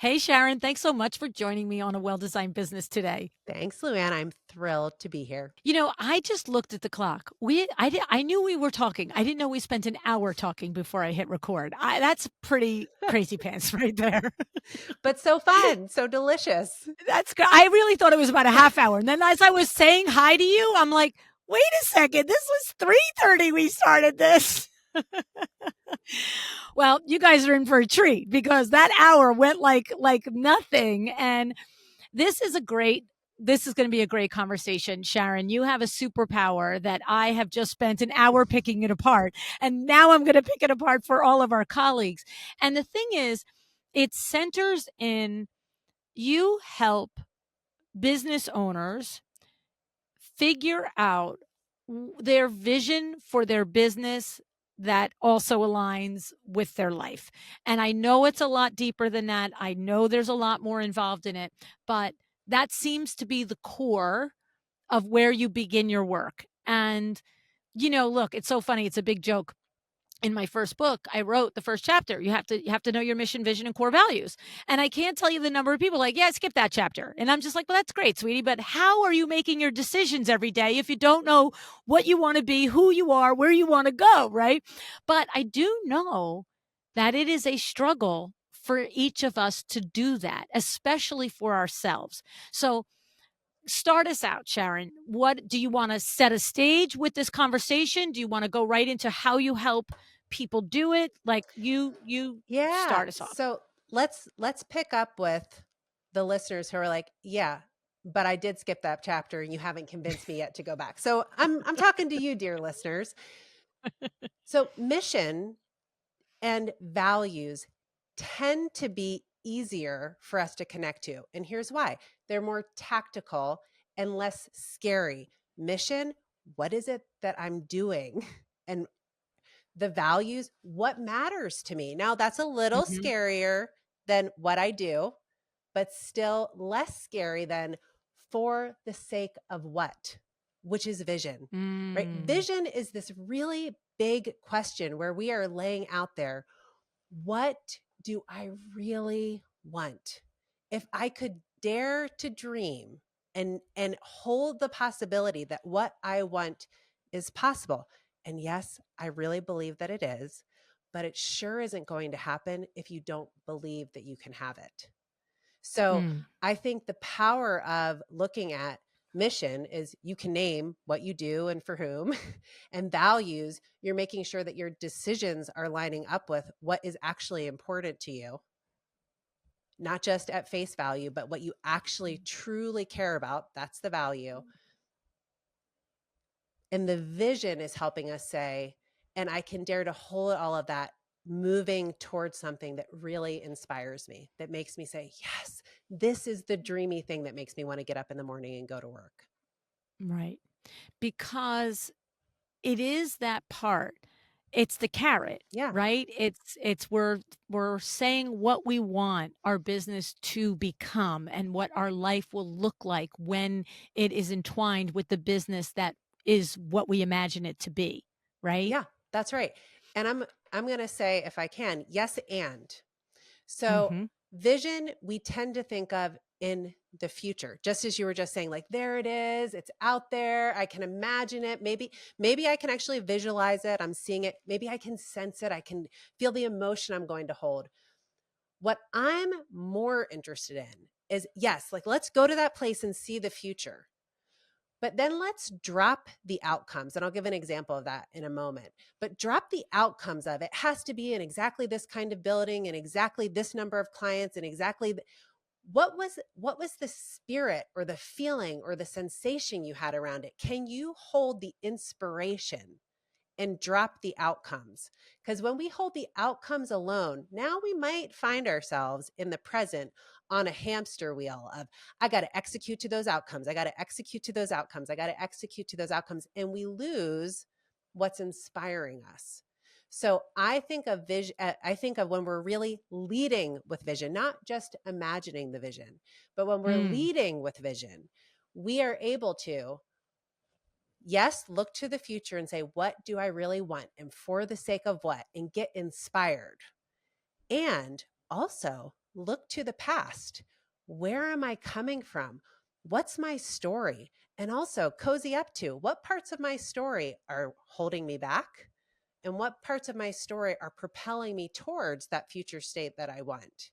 Hey, Sharon, thanks so much for joining me on A Well-Designed Business today. Thanks, Luann. I'm thrilled to be here. I just looked at the clock. I knew we were talking. I didn't know we spent an hour talking before I hit record. That's pretty crazy pants right there. But so fun, so delicious. That's good. I really thought it was about a half hour. And then as I was saying hi to you, I'm like, wait a second, this was 3:30 we started this. Well, you guys are in for a treat because that hour went like nothing. And This is a great this is going to be a great conversation, Sharon. You have a superpower that I have just spent an hour picking it apart. And now I'm going to pick it apart for all of our colleagues. And the thing is, it centers in you help business owners figure out their vision for their business that also aligns with their life. And I know it's a lot deeper than that. I know there's a lot more involved in it, but that seems to be the core of where you begin your work. And, look, it's so funny. It's a big joke. In my first book, I wrote the first chapter. You have to know your mission, vision, and core values. And I can't tell you the number of people like, yeah, skip that chapter. And I'm just like, well, that's great, sweetie. But how are you making your decisions every day if you don't know what you want to be, who you are, where you want to go, right? But I do know that it is a struggle for each of us to do that, especially for ourselves. So start us out, Sharon. What do you want to set a stage with this conversation? Do you want to go right into how you help people do it? Like you Yeah. start us off. So let's pick up with the listeners who are like, yeah, but I did skip that chapter and you haven't convinced me yet to go back. So I'm talking to you, dear listeners. So mission and values tend to be easier for us to connect to. And here's why. They're more tactical and less scary. Mission, what is it that I'm doing? And the values, what matters to me. Now, that's a little Mhm. scarier than what I do, but still less scary than for the sake of what, which is vision, right? Mm. Vision is this really big question where we are laying out there, what do I really want? If I could dare to dream and hold the possibility that what I want is possible. And yes, I really believe that it is, but it sure isn't going to happen if you don't believe that you can have it. So Mm. I think the power of looking at mission is you can name what you do and for whom, and values, you're making sure that your decisions are lining up with what is actually important to you, not just at face value, but what you actually truly care about. That's the value. And the vision is helping us say, and I can dare to hold all of that moving towards something that really inspires me, that makes me say, yes, this is the dreamy thing that makes me want to get up in the morning and go to work. Right. Because it is that part. It's the carrot, Yeah. right? It's we're saying what we want our business to become and what our life will look like when it is entwined with the business that is what we imagine it to be, right? Yeah, that's right. And I'm going to say, if I can, yes, and. So Mhm. vision, we tend to think of in the future, just as you were just saying, like, there it is, it's out there, I can imagine it. Maybe I can actually visualize it, I'm seeing it, maybe I can sense it, I can feel the emotion I'm going to hold. What I'm more interested in is, yes, like, let's go to that place and see the future. But then let's drop the outcomes. And I'll give an example of that in a moment. But drop the outcomes of it has to be in exactly this kind of building and exactly this number of clients and exactly what was the spirit or the feeling or the sensation you had around it? Can you hold the inspiration and drop the outcomes? Because when we hold the outcomes alone, now we might find ourselves in the present on a hamster wheel of, I got to execute to those outcomes. I got to execute to those outcomes. I got to execute to those outcomes. And we lose what's inspiring us. So I think of vision, I think of when we're really leading with vision, not just imagining the vision, but when we're Mm. leading with vision, we are able to, yes, look to the future and say, what do I really want? And for the sake of what? And get inspired. And also look to the past. Where am I coming from? What's my story? And also cozy up to what parts of my story are holding me back and what parts of my story are propelling me towards that future state that I want.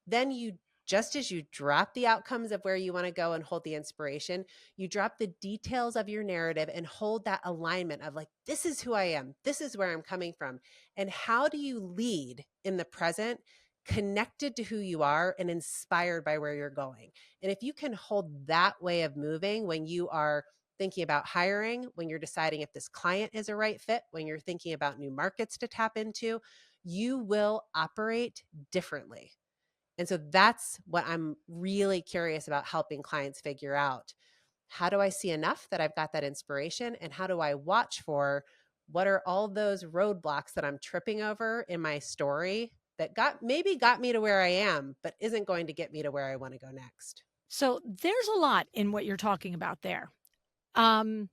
Then you, just as you drop the outcomes of where you want to go and hold the inspiration, you drop the details of your narrative and hold that alignment of like, this is who I am. This is where I'm coming from. And how do you lead in the present, connected to who you are and inspired by where you're going? And if you can hold that way of moving when you are thinking about hiring, when you're deciding if this client is a right fit, when you're thinking about new markets to tap into, you will operate differently. And so that's what I'm really curious about helping clients figure out. How do I see enough that I've got that inspiration? And how do I watch for what are all those roadblocks that I'm tripping over in my story that maybe got me to where I am, but isn't going to get me to where I want to go next? So there's a lot in what you're talking about there. Um,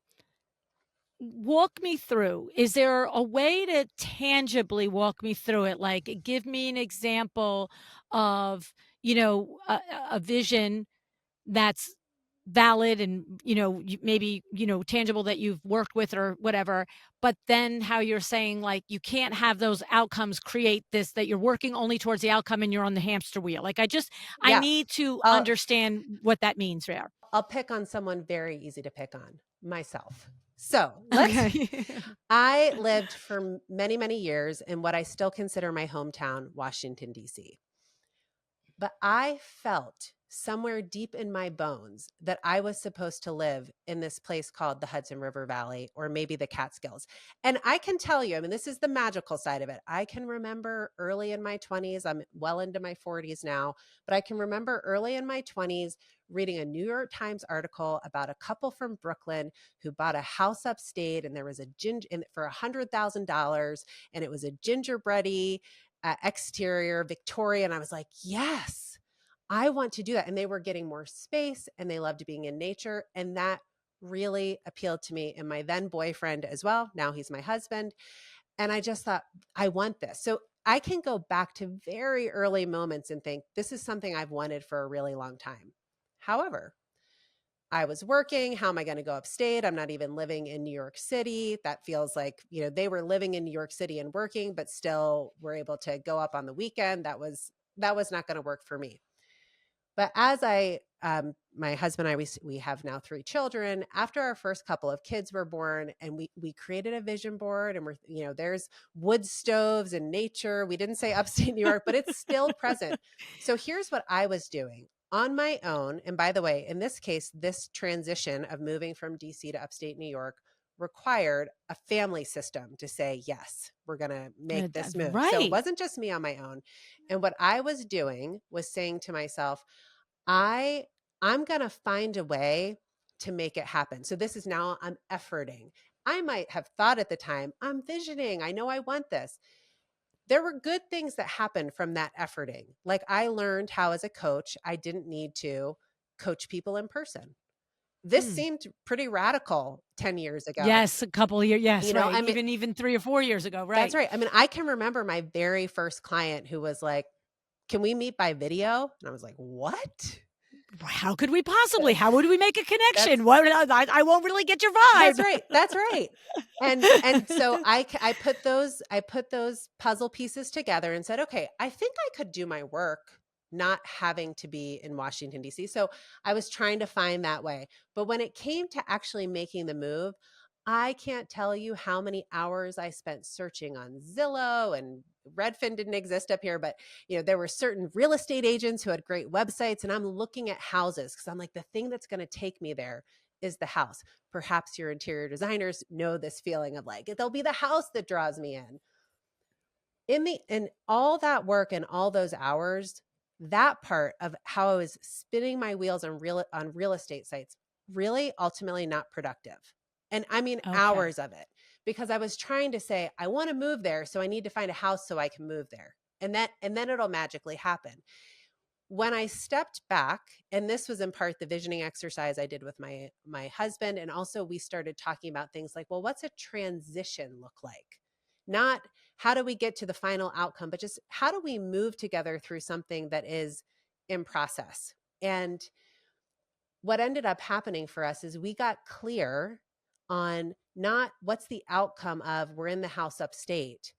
Walk me through. Is there a way to tangibly walk me through it? Like, give me an example of, a vision that's valid and, maybe, tangible that you've worked with or whatever, but then how you're saying, like, you can't have those outcomes create this, that you're working only towards the outcome and you're on the hamster wheel. Like, I Yeah. need to I'll, understand what that means there. I'll pick on someone very easy to pick on, myself. So Okay. I lived for many, many years in what I still consider my hometown, Washington, D.C. But I felt somewhere deep in my bones that I was supposed to live in this place called the Hudson River Valley or maybe the Catskills. And I can tell you, I mean, this is the magical side of it. I can remember early in my 20s, I'm well into my 40s now, but I can remember early in my 20s reading a New York Times article about a couple from Brooklyn who bought a house upstate, and there was a ginger for $100,000, and it was a gingerbready exterior Victorian. I was like, yes, I want to do that. And they were getting more space and they loved being in nature. And that really appealed to me and my then boyfriend as well. Now he's my husband. And I just thought, I want this. So I can go back to very early moments and think, this is something I've wanted for a really long time. However, I was working. How am I going to go upstate? I'm not even living in New York City. That feels like, they were living in New York City and working, but still were able to go up on the weekend. That was not going to work for me. But as my husband and I, we have now 3 children. After our first couple of kids were born, and we created a vision board, and there's wood stoves and nature. We didn't say upstate New York, but it's still present. So here's what I was doing on my own. And by the way, in this case, this transition of moving from DC to upstate New York required a family system to say, yes, we're going to make this move. So it Right. wasn't just me on my own. And what I was doing was saying to myself, I'm going to find a way to make it happen. So this is now I'm efforting. I might have thought at the time, I'm visioning. I know I want this. There were good things that happened from that efforting. Like I learned how as a coach, I didn't need to coach people in person. This Hmm. seemed pretty radical 10 years ago. Yes, a couple of years. Yes, right. I mean, Even 3 or 4 years ago. that's Right. right. I mean, I can remember my very first client who was like, can we meet by video? And I was like, what? How could we possibly? How would we make a That's connection? What I won't really get your vibe. That's right. That's right. And so I put those puzzle pieces together and said, okay, I think I could do my work not having to be in Washington, D.C. So I was trying to find that way. But when it came to actually making the move, I can't tell you how many hours I spent searching on Zillow, and Redfin didn't exist up here, but there were certain real estate agents who had great websites, and I'm looking at houses because I'm like, the thing that's going to take me there is the house. Perhaps your interior designers know this feeling of like, it'll be the house that draws me in. In all that work and all those hours, that part of how I was spinning my wheels on real estate sites, really ultimately not productive. And I mean Okay. hours of it, because I was trying to say, I want to move there, so I need to find a house so I can move there. And then it'll magically happen. When I stepped back, and this was in part the visioning exercise I did with my husband, and also we started talking about things like, well, what's a transition look like? Not how do we get to the final outcome, but just how do we move together through something that is in process. And what ended up happening for us is we got clear on not what's the outcome of we're in the house upstate,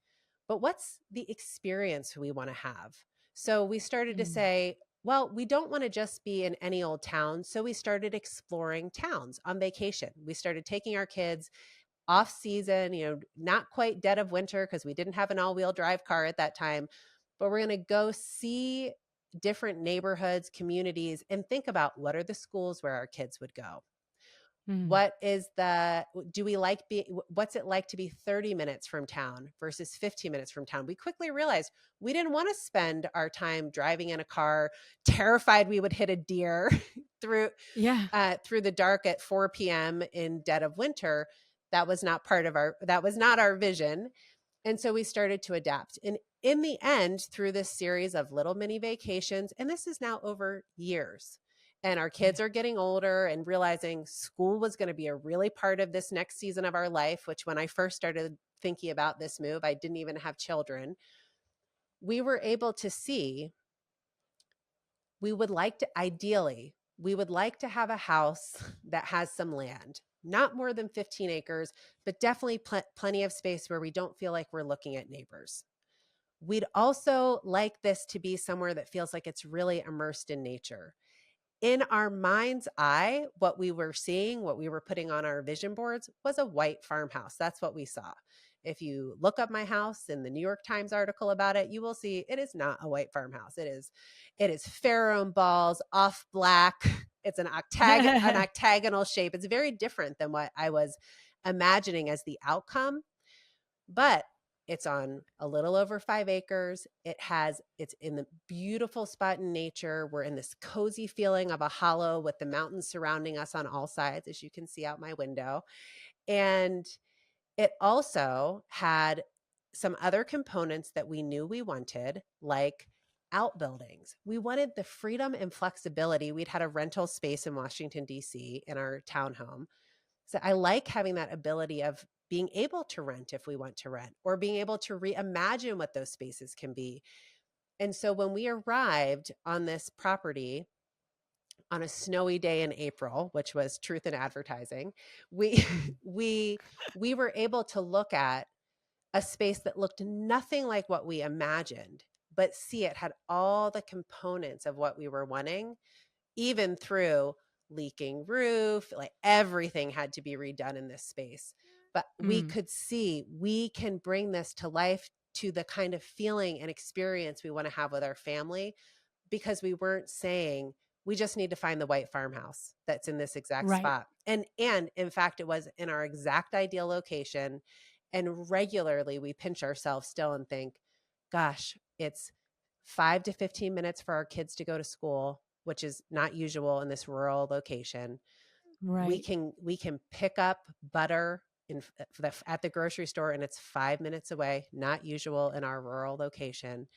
but what's the experience we want to have. So we started to Mm. say, well, we don't want to just be in any old town. So we started exploring towns on vacation. We started taking our kids off season, not quite dead of winter because we didn't have an all-wheel drive car at that time, but we're going to go see different neighborhoods, communities, and think about what are the schools where our kids would go. Mm. What is the do we like be what's it like to be 30 minutes from town versus 15 minutes from town? We quickly realized we didn't want to spend our time driving in a car terrified we would hit a deer through Yeah. through the dark at 4 p.m. in dead of winter. That was not our vision. And so we started to adapt. And in the end, through this series of little mini vacations, and this is now over years, and our Yeah. kids are getting older and realizing school was going to be a really part of this next season of our life, which when I first started thinking about this move, I didn't even have children. We were able to see we would like to ideally we would like to have a house that has some land, not more than 15 acres, but definitely plenty of space where we don't feel like we're looking at neighbors. We'd also like this to be somewhere that feels like it's really immersed in nature. In our mind's eye, what we were seeing, what we were putting on our vision boards was a white farmhouse. That's what we saw. If you look up my house in the New York Times article about it, you will see it is not a white farmhouse. It is Pharaoh balls, off black. It's an octagonal shape. It's very different than what I was imagining as the outcome, but it's on a little over 5 acres. It's in the beautiful spot in nature. We're in this cozy feeling of a hollow with the mountains surrounding us on all sides, as you can see out my window. And it also had some other components that we knew we wanted, like outbuildings. We wanted the freedom and flexibility. We'd had a rental space in Washington, D.C. in our townhome. So I like having that ability of being able to rent if we want to rent, or being able to reimagine what those spaces can be. And so when we arrived on this property on a snowy day in April, which was truth in advertising, we we we were able to look at a space that looked nothing like what we imagined, but see it had all the components of what we were wanting, even through leaking roof, like everything had to be redone in this space. But we Mm. could see we can bring this to life, to the kind of feeling and experience we want to have with our family, because we weren't saying we just need to find the white farmhouse that's in this exact Right. spot. And in fact, it was in our exact ideal location. And regularly we pinch ourselves still and think, gosh, it's 5 to 15 minutes for our kids to go to school, which is not usual in this rural location. We Right. can we can pick up butter at the grocery store, and it's 5 minutes away, not usual in our rural location.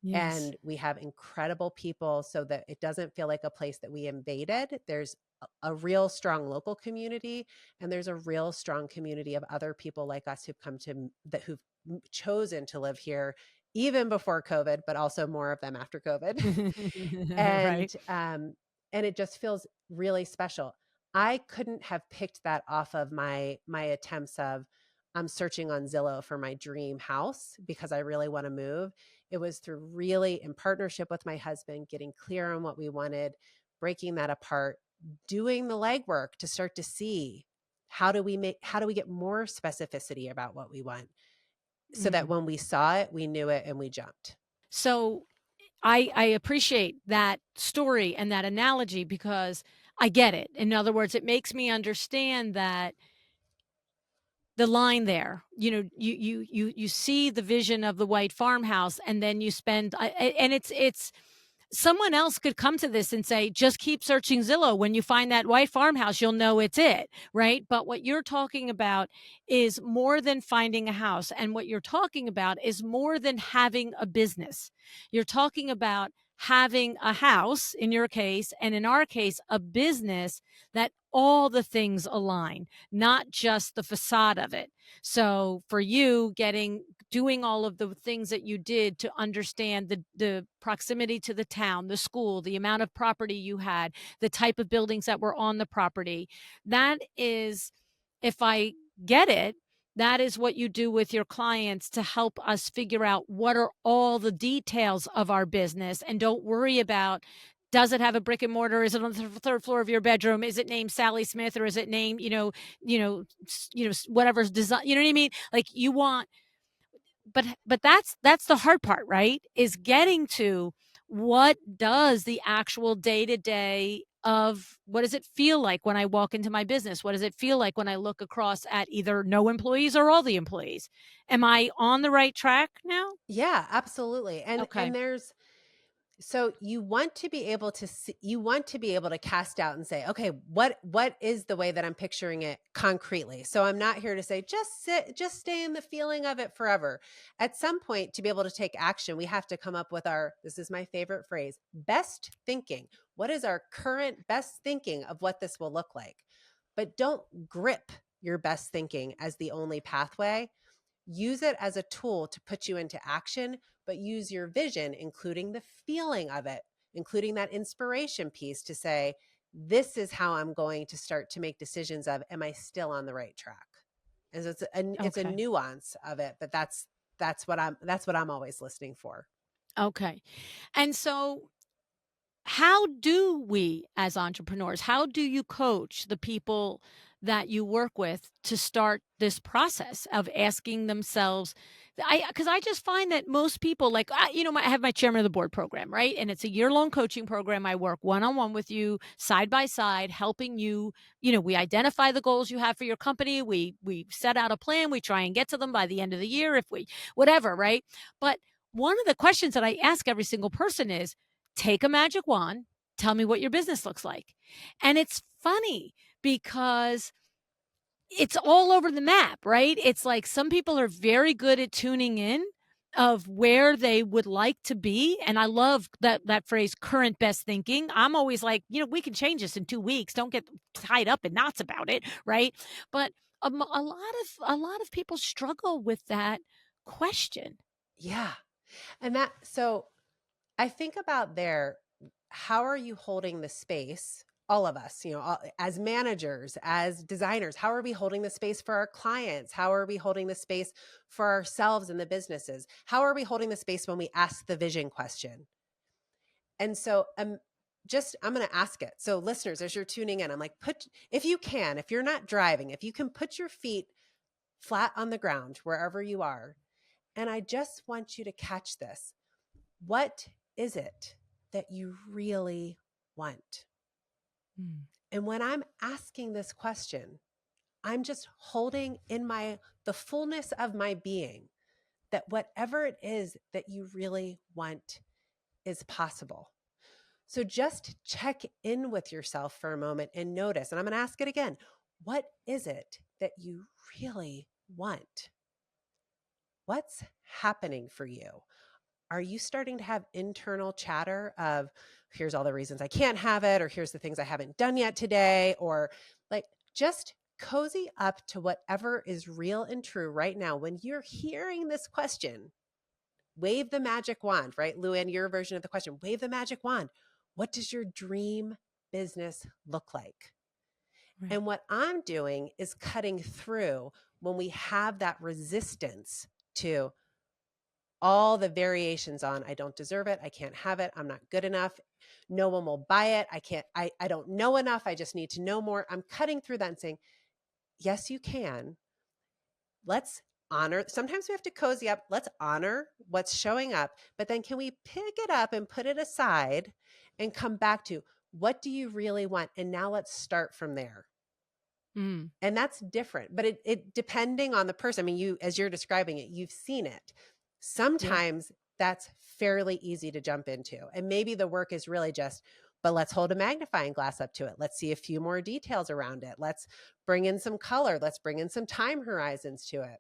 Yes. And we have incredible people, so that it doesn't feel like a place that we invaded. There's a real strong local community, and there's a real strong community of other people like us who've chosen to live here even before COVID, but also more of them after COVID. Right. And it just feels really special. I couldn't have picked that off of my attempts of I'm searching on Zillow for my dream house because I really want to move. It was through really in partnership with my husband, getting clear on what we wanted, breaking that apart, doing the legwork to start to see how do we get more specificity about what we want, so that Mm. when we saw it, we knew it and we jumped. So I appreciate that story and that analogy because I get it. In other words, it makes me understand that the line there, you see the vision of the white farmhouse, and then you spend, and it's someone else could come to this and say, just keep searching Zillow. When you find that white farmhouse, you'll know it's it, right? But what you're talking about is more than finding a house. And what you're talking about is more than having a business. You're talking about having a house in your case, and in our case, a business that all the things align, not just the facade of it. So for you, getting doing all of the things that you did to understand the proximity to the town, the school, the amount of property you had, the type of buildings that were on the property. That is, if I get it, that is what you do with your clients to help us figure out what are all the details of our business, and don't worry about, does it have a brick and mortar? Is it on the third floor of your bedroom? Is it named Sally Smith, or is it named, whatever's design? You know what I mean? Like you want, but that's the hard part, right? Is getting to what does the actual day to day of, what does it feel like when I walk into my business? What does it feel like when I look across at either no employees or all the employees? Am I on the right track now? Yeah, absolutely. Okay. And there's so you want to be able to see, you want to be able to cast out and say, okay, what is the way that I'm picturing it concretely? So I'm not here to say just sit, just stay in the feeling of it forever. At some point, to be able to take action, we have to come up with our, this is my favorite phrase, best thinking. What is our current best thinking of what this will look like? But don't grip your best thinking as the only pathway. Use it as a tool to put you into action, but use your vision, including the feeling of it, including that inspiration piece, to say, this is how I'm going to start to make decisions of, am I still on the right track? And so it's a Okay. nuance of it, but that's what I'm always listening for. Okay. And so, how do we as entrepreneurs, how do you coach the people that you work with to start this process of asking themselves? Because I just find that most people, like, I have my chairman of the board program, right? And it's a year-long coaching program. I work one-on-one with you, side by side, helping you. We identify the goals you have for your company. We set out a plan. We try and get to them by the end of the year, if we, whatever, right? But one of the questions that I ask every single person is, take a magic wand, tell me what your business looks like. And it's funny because it's all over the map, right? It's like some people are very good at tuning in of where they would like to be, and I love that phrase, current best thinking. I'm always like, we can change this in 2 weeks. Don't get tied up in knots about it, right? But a lot of people struggle with that question. Yeah. And that, so I think about there, how are you holding the space? All of us, as managers, as designers, how are we holding the space for our clients? How are we holding the space for ourselves and the businesses? How are we holding the space when we ask the vision question? And so I'm going to ask it. So listeners, as you're tuning in, I'm like, if you can, if you're not driving, if you can put your feet flat on the ground, wherever you are, and I just want you to catch this. What is it that you really want? Mm. And when I'm asking this question, I'm just holding in the fullness of my being that whatever it is that you really want is possible. So just check in with yourself for a moment and notice, and I'm going to ask it again. What is it that you really want? What's happening for you? Are you starting to have internal chatter of, here's all the reasons I can't have it, or here's the things I haven't done yet today, or like, just cozy up to whatever is real and true right now. When you're hearing this question, wave the magic wand, right? Luann, your version of the question, wave the magic wand. What does your dream business look like? Right. And what I'm doing is cutting through when we have that resistance to all the variations on, I don't deserve it, I can't have it, I'm not good enough, no one will buy it, I don't know enough, I just need to know more. I'm cutting through that and saying, yes, you can. Let's honor, sometimes we have to cozy up, let's honor what's showing up, but then can we pick it up and put it aside and come back to, what do you really want? And now let's start from there. Mm. And that's different, but it depending on the person. I mean, as you're describing it, you've seen it. Yeah. Sometimes that's fairly easy to jump into. And maybe the work is really just, but let's hold a magnifying glass up to it. Let's see a few more details around it. Let's bring in some color. Let's bring in some time horizons to it.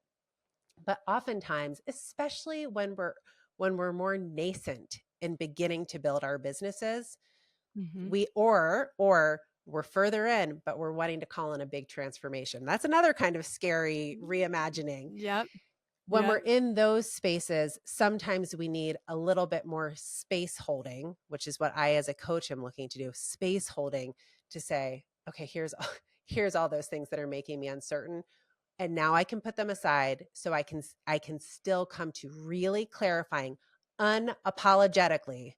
But oftentimes, especially when we're more nascent in beginning to build our businesses, Mhm. we or we're further in, but we're wanting to call in a big transformation. That's another kind of scary reimagining. Yep. when we're Yeah. in those spaces, sometimes we need a little bit more space holding, which is what I, as a coach, am looking to do, space holding, to say, okay, here's all those things that are making me uncertain. And now I can put them aside so I can still come to really clarifying unapologetically,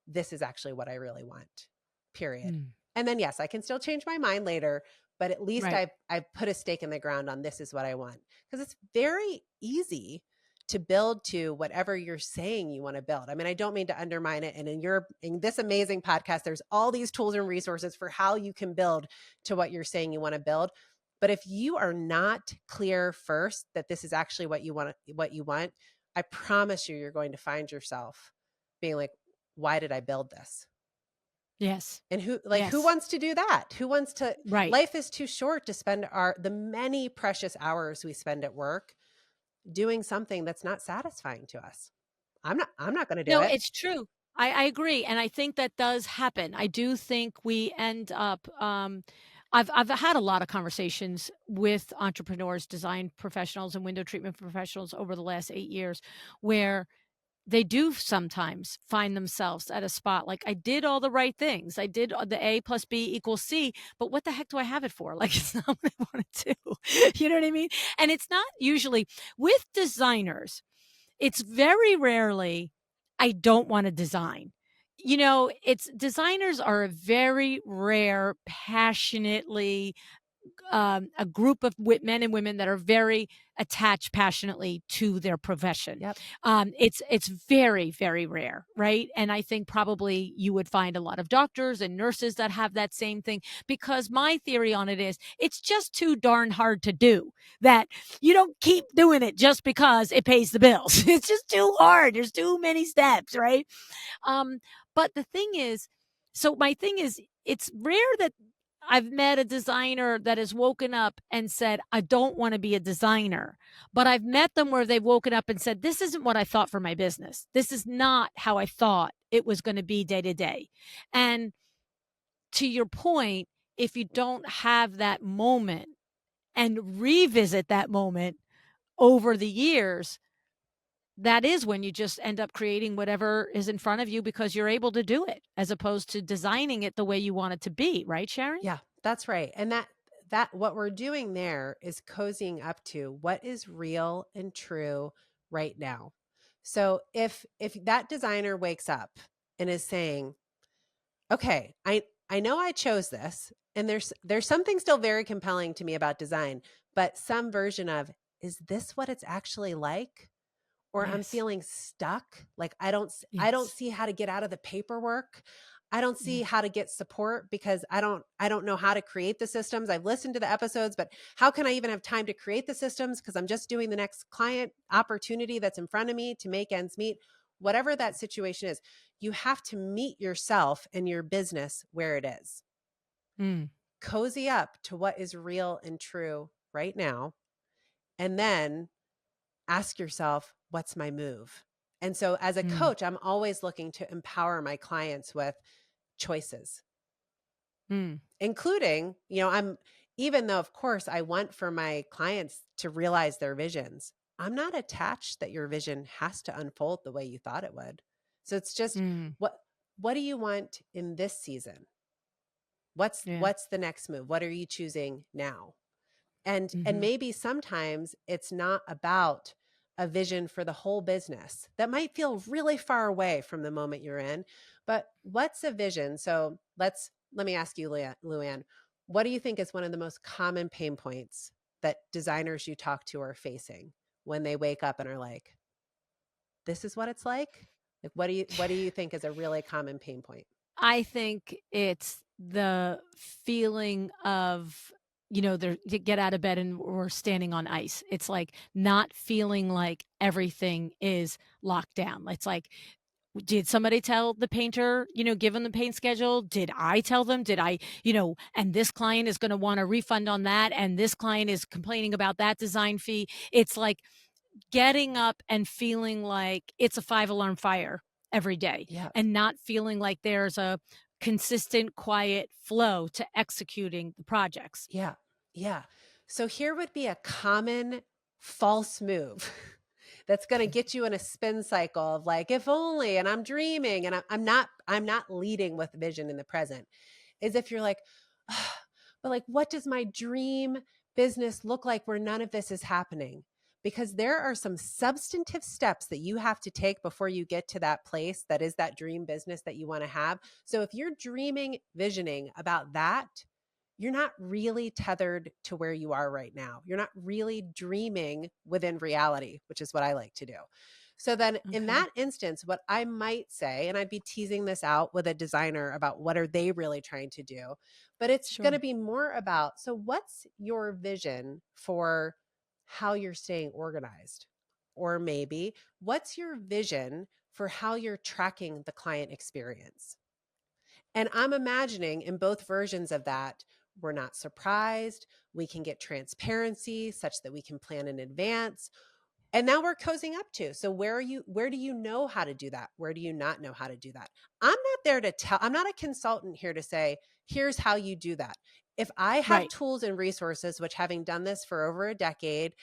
this is actually what I really want, period. Mm. And then, yes, I can still change my mind later, but at least Right. I've put a stake in the ground on this is what I want. Because it's very easy to build to whatever you're saying you want to build. I mean, I don't mean to undermine it. And in this amazing podcast, there's all these tools and resources for how you can build to what you're saying you want to build. But if you are not clear first that this is actually what you want, I promise you're going to find yourself being like, why did I build this? Yes. And who Yes. wants to do that? Who wants to, Right. life is too short to spend the many precious hours we spend at work doing something that's not satisfying to us. I'm not going to do No, it. it's true. I agree, and I think that does happen. I do think we end up, I've had a lot of conversations with entrepreneurs, design professionals, and window treatment professionals over the last 8 years, where they do sometimes find themselves at a spot like, "I did all the right things. I did the A plus B equals C, but what the heck do I have it for?" Like, it's not what I wanna do. You know what I mean? And it's not usually with designers, it's very rarely, "I don't wanna design." You know, it's designers are a very rare, passionately a group of men and women that are very attached passionately to their profession. Yep. It's very very rare, right? And I think probably you would find a lot of doctors and nurses that have that same thing because my theory on it is it's just too darn hard to do that you don't keep doing it just because it pays the bills. It's just too hard. There's too many steps, right? Um, but the thing is, so my thing is, it's rare that I've met a designer that has woken up and said, I don't want to be a designer. But I've met them where they've woken up and said, this isn't what I thought for my business. This is not how I thought it was going to be day to day. And to your point, if you don't have that moment and revisit that moment over the years, that is when you just end up creating whatever is in front of you because you're able to do it as opposed to designing it the way you want it to be, right, Sharon? Yeah, that's right. And that what we're doing there is cozying up to what is real and true right now. So if that designer wakes up and is saying, okay, I know I chose this, and there's something still very compelling to me about design, but some version of, is this what it's actually like? Or I'm Yes. feeling stuck, like I don't Yes. see how to get out of the paperwork. I don't see Yeah. how to get support because I don't know how to create the systems. I've listened to the episodes, but how can I even have time to create the systems because I'm just doing the next client opportunity that's in front of me to make ends meet. Whatever that situation is, you have to meet yourself and your business where it is. Mm, Cozy up to what is real and true right now, and then ask yourself, what's my move? And so as a mm, coach, I'm always looking to empower my clients with choices, mm, including, even though, of course, I want for my clients to realize their visions, I'm not attached that your vision has to unfold the way you thought it would. So it's just, mm. what what do you want in this season? Yeah. What's the next move? What are you choosing now? And Mhm. maybe sometimes it's not about a vision for the whole business that might feel really far away from the moment you're in, but what's a vision? So let me ask you, Luann, what do you think is one of the most common pain points that designers you talk to are facing when they wake up and are like, this is what it's like, what do you think is a really common pain point? I think it's the feeling of, there you get out of bed and we're standing on ice. It's like not feeling like everything is locked down. It's like, did somebody tell the painter, give them the paint schedule? Did I tell them? Did I, and this client is going to want a refund on that. And this client is complaining about that design fee. It's like getting up and feeling like it's a five-alarm fire every day Yeah. and not feeling like there's a consistent, quiet flow to executing the projects. Yeah. Yeah. So here would be a common false move that's going to get you in a spin cycle of like, if only, and I'm dreaming, and I'm not leading with vision in the present, is if you're like, oh, but like, what does my dream business look like where none of this is happening? Because there are some substantive steps that you have to take before you get to that place that is that dream business that you want to have. So if you're dreaming, visioning about that, you're not really tethered to where you are right now. You're not really dreaming within reality, which is what I like to do. So then in Okay. that instance, what I might say, and I'd be teasing this out with a designer about what are they really trying to do, but it's going to Sure. be more about, so what's your vision for how you're staying organized? Or maybe what's your vision for how you're tracking the client experience? And I'm imagining in both versions of that, we're not surprised. We can get transparency such that we can plan in advance. And now we're cozying up to. So where do you know how to do that? Where do you not know how to do that? I'm not there to tell, I'm not a consultant here to say, here's how you do that. If I have Right. tools and resources, which having done this for over a decade,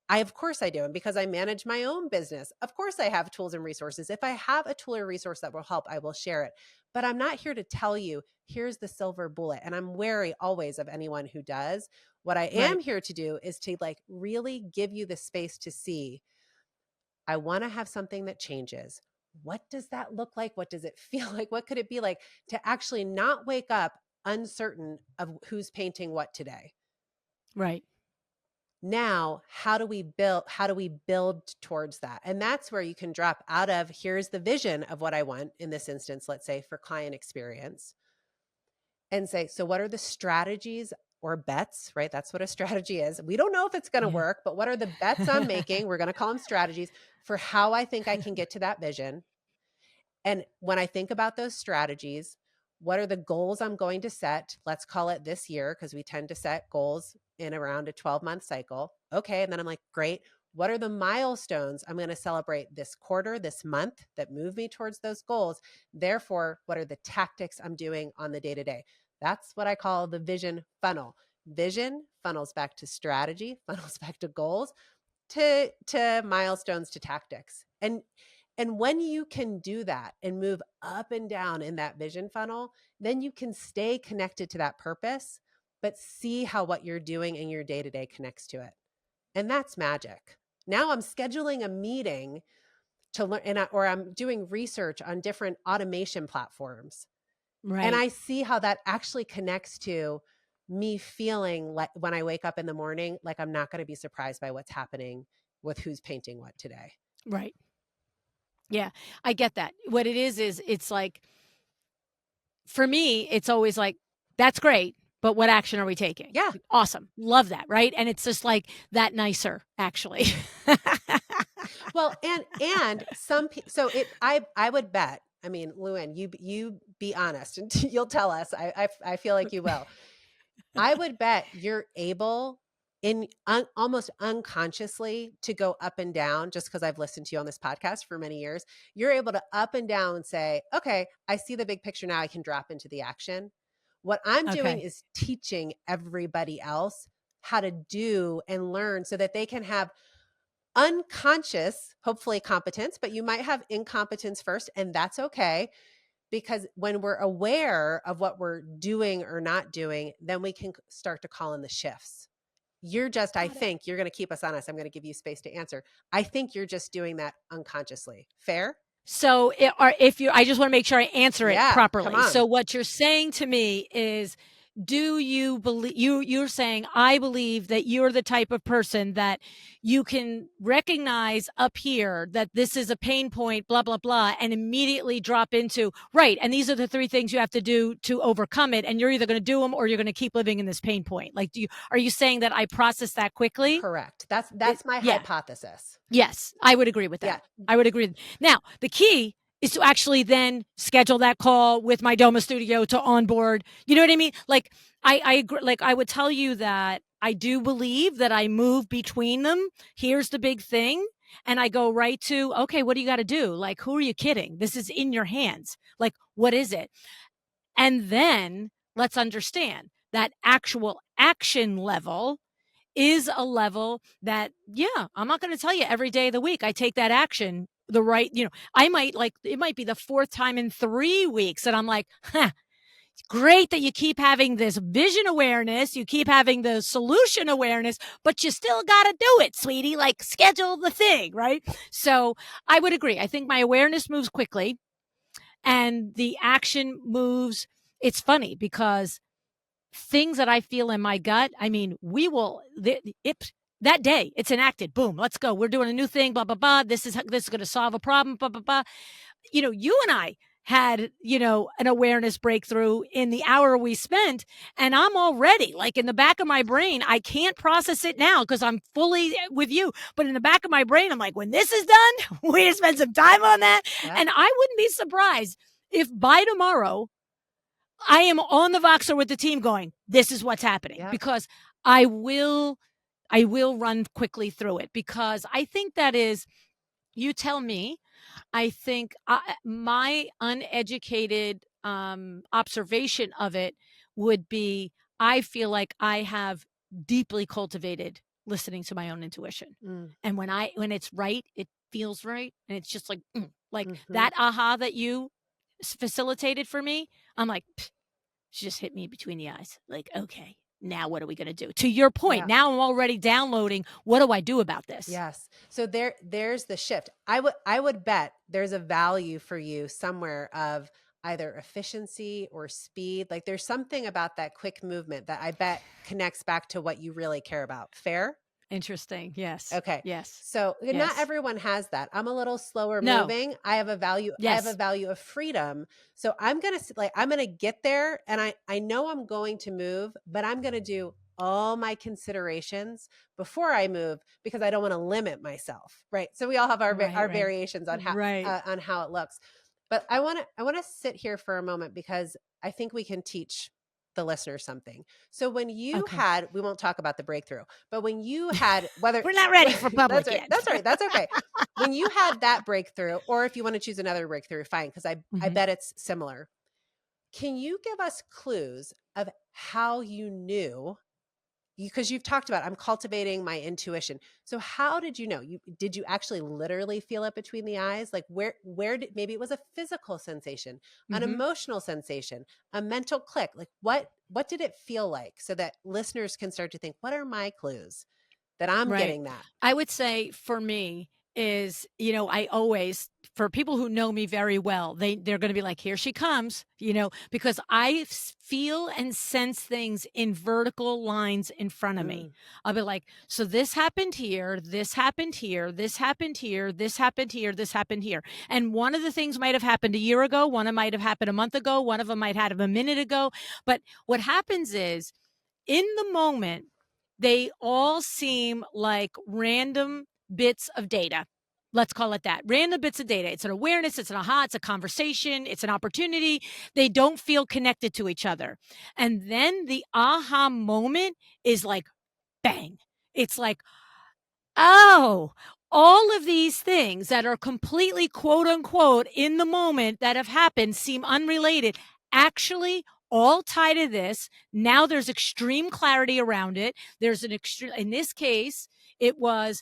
of course I do. And because I manage my own business, of course I have tools and resources. If I have a tool or resource that will help, I will share it. But I'm not here to tell you, here's the silver bullet. And I'm wary always of anyone who does. What I am Right. here to do is to like really give you the space to see, I want to have something that changes. What does that look like? What does it feel like? What could it be like to actually not wake up uncertain of who's painting what today? Right. Now, how do we build towards that? And that's where you can drop out of, here's the vision of what I want in this instance, let's say for client experience, and say, so what are the strategies or bets, right? That's what a strategy is. We don't know if it's going to Yeah. work, but what are the bets I'm making? We're going to call them strategies for how I think I can get to that vision. And when I think about those strategies, what are the goals I'm going to set? Let's call it this year, because we tend to set goals in around a 12-month cycle. Okay. And then I'm like, great. What are the milestones I'm going to celebrate this quarter, this month that move me towards those goals? Therefore, what are the tactics I'm doing on the day to day? That's what I call the vision funnel. Vision funnels back to strategy, funnels back to goals, to milestones, to tactics. And when you can do that and move up and down in that vision funnel, then you can stay connected to that purpose, but see how what you're doing in your day-to-day connects to it. And that's magic. Now I'm scheduling a meeting to learn, or I'm doing research on different automation platforms. And Right. I see how that actually connects to me feeling like when I wake up in the morning, like I'm not going to be surprised by what's happening with who's painting what today. Right. Yeah. I get that. What it is it's like, for me, it's always like, that's great, but what action are we taking? Yeah. Awesome. Love that. Right. And it's just like that nicer, actually. Well, and so I would bet. I mean, Luann, you be honest, and you'll tell us. I feel like you will. I would bet you're able almost unconsciously to go up and down, just because I've listened to you on this podcast for many years. You're able to up and down and say, okay, I see the big picture now. I can drop into the action. What I'm doing Okay. is teaching everybody else how to do and learn so that they can have unconscious, hopefully competence, but you might have incompetence first, and that's okay. Because when we're aware of what we're doing or not doing, then we can start to call in the shifts. I Got it. think you're going to keep us honest. I'm going to give you space to answer. I think you're just doing that unconsciously. Fair? So, I just want to make sure I answer it Yeah, come properly. So, on. what you're saying to me is, do you believe you're saying, I believe that you're the type of person that you can recognize up here that this is a pain point, blah, blah, blah, and immediately drop into, right. And these are the three things you have to do to overcome it. And you're either going to do them or you're going to keep living in this pain point. Like, are you saying that I process that quickly? Correct. That's my Yeah. hypothesis. Yes, I would agree with Yeah. that. I would agree. Now, the key is to actually then schedule that call with my Doma studio to onboard. You know what I mean? Like, I agree. Like, I would tell you that I do believe that I move between them. Here's the big thing. And I go right to, okay, what do you got to do? Like, who are you kidding? This is in your hands. Like, what is it? And then let's understand that actual action level is a level that, yeah, I'm not going to tell you every day of the week I take that action. I might it might be the fourth time in 3 weeks and I'm like, huh, great that you keep having this vision awareness, you keep having the solution awareness, but you still got to do it, sweetie, like schedule the thing, right? So I would agree. I think my awareness moves quickly and the action moves. It's funny because things that I feel in my gut, I mean, that day it's enacted. Boom, let's go. We're doing a new thing, blah, blah, blah. This is going to solve a problem, blah, blah, blah. You and I had, an awareness breakthrough in the hour we spent. And I'm already like in the back of my brain, I can't process it now because I'm fully with you. But in the back of my brain, I'm like, when this is done, we spend some time on that. Yeah. And I wouldn't be surprised if by tomorrow I am on the Voxer with the team going, this is what's happening, because I will run quickly through it, because I think that is, you tell me, I think my uneducated observation of it would be, I feel like I have deeply cultivated listening to my own intuition. And when it's right, it feels right. And it's just like, that aha that you facilitated for me. I'm like, she just hit me between the eyes. Like, okay, now what are we going to do? To your point, now I'm already downloading. What do I do about this? Yes. So there's the shift. I would bet there's a value for you somewhere of either efficiency or speed. Like there's something about that quick movement that I bet connects back to what you really care about. Fair? Interesting. Yes. Okay. Yes. So not everyone has that. I'm a little slower moving. I have a value. Yes. I have a value of freedom. So I'm going to get there, and I know I'm going to move, but I'm going to do all my considerations before I move, because I don't want to limit myself. Right. So we all have our variations on how it looks. But I want to sit here for a moment, because I think we can teach the listener something. So when you had, we won't talk about the breakthrough, but when you had, whether we're not ready for public yet. That's right. That's okay. When you had that breakthrough, or if you want to choose another breakthrough, fine, because I bet it's similar. Can you give us clues of how you knew? Because you've talked about, I'm cultivating my intuition. So how did you know? Did you actually literally feel it between the eyes? Like where did, maybe it was a physical sensation, an emotional sensation, a mental click. Like what did it feel like, so that listeners can start to think, what are my clues that I'm getting that? I would say for me is, I always, for people who know me very well, they're going to be like, here she comes, because I feel and sense things in vertical lines in front of me. I'll be like, so this happened here, this happened here, this happened here, this happened here, this happened here. And one of the things might have happened a year ago, one of them might have happened a month ago, one of them might have a minute ago. But what happens is, in the moment, they all seem like random bits of data. Let's call it that. Random bits of data. It's an awareness, it's an aha, it's a conversation, it's an opportunity. They don't feel connected to each other. And then the aha moment is like, bang. It's like, oh, all of these things that are completely quote unquote in the moment that have happened seem unrelated, actually all tie to this. Now there's extreme clarity around it. There's an extreme, in this case, it was,